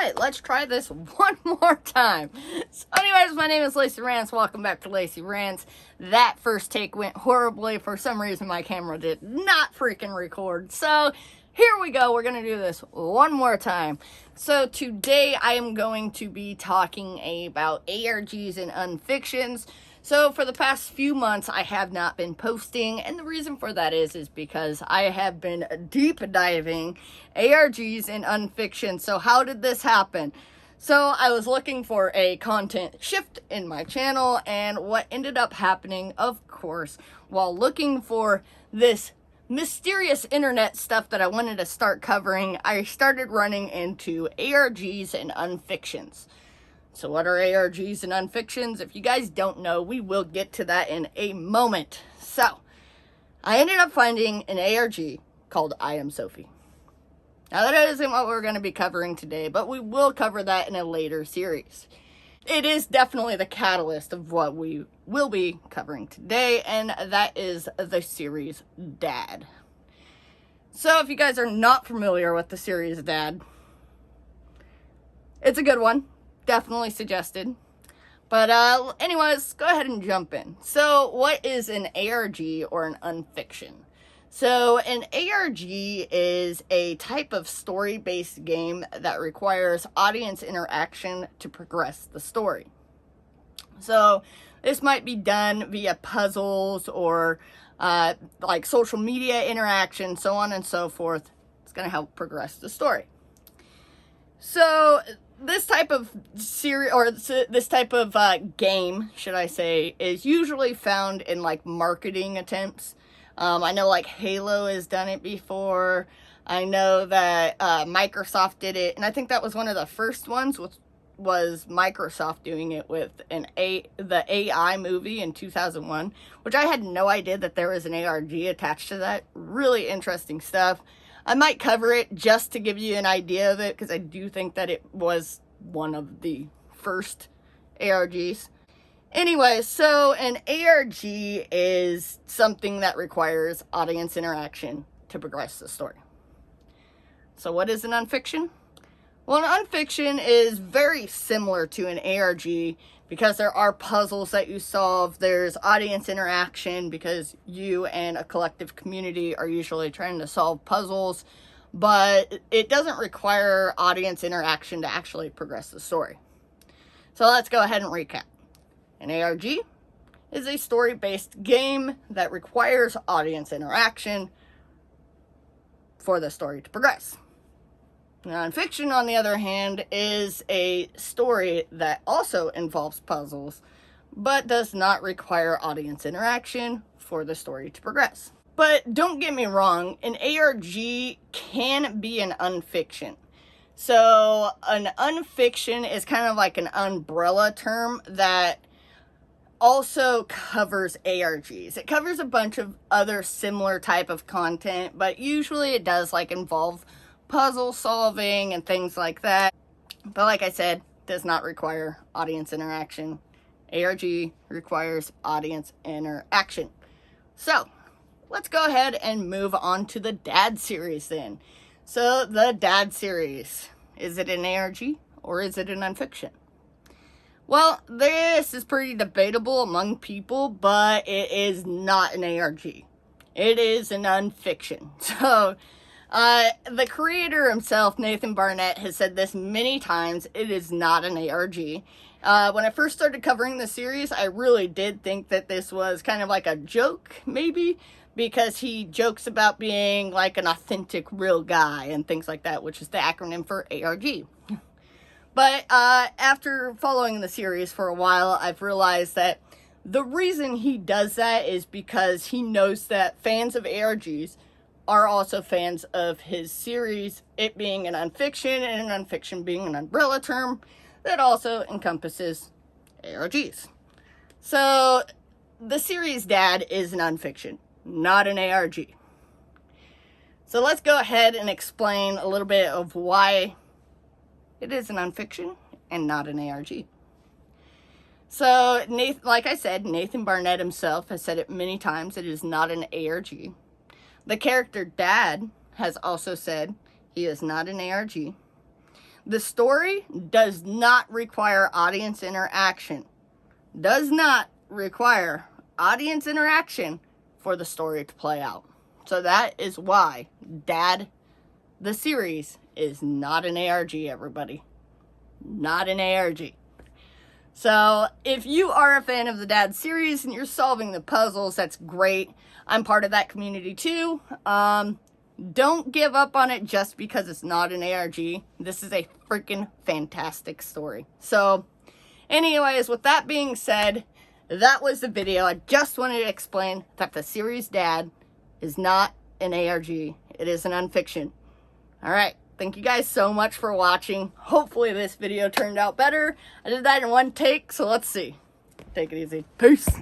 right, let's try this one more time. So anyways, my name is Lacey Rants. Welcome back to Lacey Rants. That first take went horribly. For some reason, my camera did not freaking record. So here we go. We're going to do this one more time. So today I am going to be talking about ARGs and unfictions. So for the past few months, I have not been posting, and the reason for that is because I have been deep diving ARGs and unfiction. So how did this happen? So I was looking for a content shift in my channel, and what ended up happening, of course, while looking for this mysterious internet stuff that I wanted to start covering, I started running into ARGs and unfictions. So what are ARGs and unfictions? If you guys don't know, we will get to that in a moment. So, I ended up finding an ARG called I Am Sophie. Now that isn't what we're going to be covering today, but we will cover that in a later series. It is definitely the catalyst of what we will be covering today, and that is the series Dad. So if you guys are not familiar with the series Dad, it's a good one. Definitely suggested. But anyways, go ahead and jump in. So what is an ARG or an unfiction? So an ARG is a type of story-based game that requires audience interaction to progress the story. So this might be done via puzzles or like social media interaction, so on and so forth. It's going to help progress the story. So this type of series, or this type of game, should I say, is usually found in like marketing attempts. I know like Halo has done it before. I know that Microsoft did it, and I think that was one of the first ones, was Microsoft doing it with the AI movie in 2001, which I had no idea that there was an ARG attached to that. Really interesting stuff. I might cover it just to give you an idea of it, because I do think that it was one of the first ARGs. Anyway, so an ARG is something that requires audience interaction to progress the story. So what is an unfiction? Well, an unfiction is very similar to an ARG because there are puzzles that you solve. There's audience interaction because you and a collective community are usually trying to solve puzzles, but it doesn't require audience interaction to actually progress the story. So let's go ahead and recap. An ARG is a story-based game that requires audience interaction for the story to progress. Nonfiction, on the other hand, is a story that also involves puzzles, but does not require audience interaction for the story to progress. But don't get me wrong, an ARG can be an unfiction. So an unfiction is kind of like an umbrella term that also covers ARGs. It covers a bunch of other similar type of content, but usually it does like involve puzzle solving and things like that. But like I said, does not require audience interaction. ARG requires audience interaction. So let's go ahead and move on to the Dad series then. So the Dad series, is it an ARG or is it an unfiction? Well, this is pretty debatable among people, but it is not an ARG. It is an unfiction. So the creator himself, Nathan Barnett, has said this many times. It is not an ARG. When I first started covering the series, I really did think that this was kind of like a joke, maybe, because he jokes about being like an authentic, real guy and things like that, which is the acronym for ARG. But after following the series for a while, I've realized that the reason he does that is because he knows that fans of ARGs are also fans of his series, it being an unfiction, and an unfiction being an umbrella term that also encompasses ARGs. So the series Dad is an unfiction, not an ARG. So let's go ahead and explain a little bit of why it is an unfiction and not an ARG. So, like I said, Nathan Barnett himself has said it many times, it is not an ARG. The character Dad has also said he is not an ARG. The story does not require audience interaction. Does not require audience interaction for the story to play out. So that is why Dad, the series, is not an ARG, everybody. Not an ARG. So if you are a fan of the Dad series and you're solving the puzzles, that's great. I'm part of that community too. Don't give up on it just because it's not an ARG. This is a freaking fantastic story. So anyways, with that being said, that was the video. I just wanted to explain that the series Dad is not an ARG. It is an unfiction. Alright, thank you guys so much for watching. Hopefully this video turned out better. I did that in one take, so let's see. Take it easy. Peace.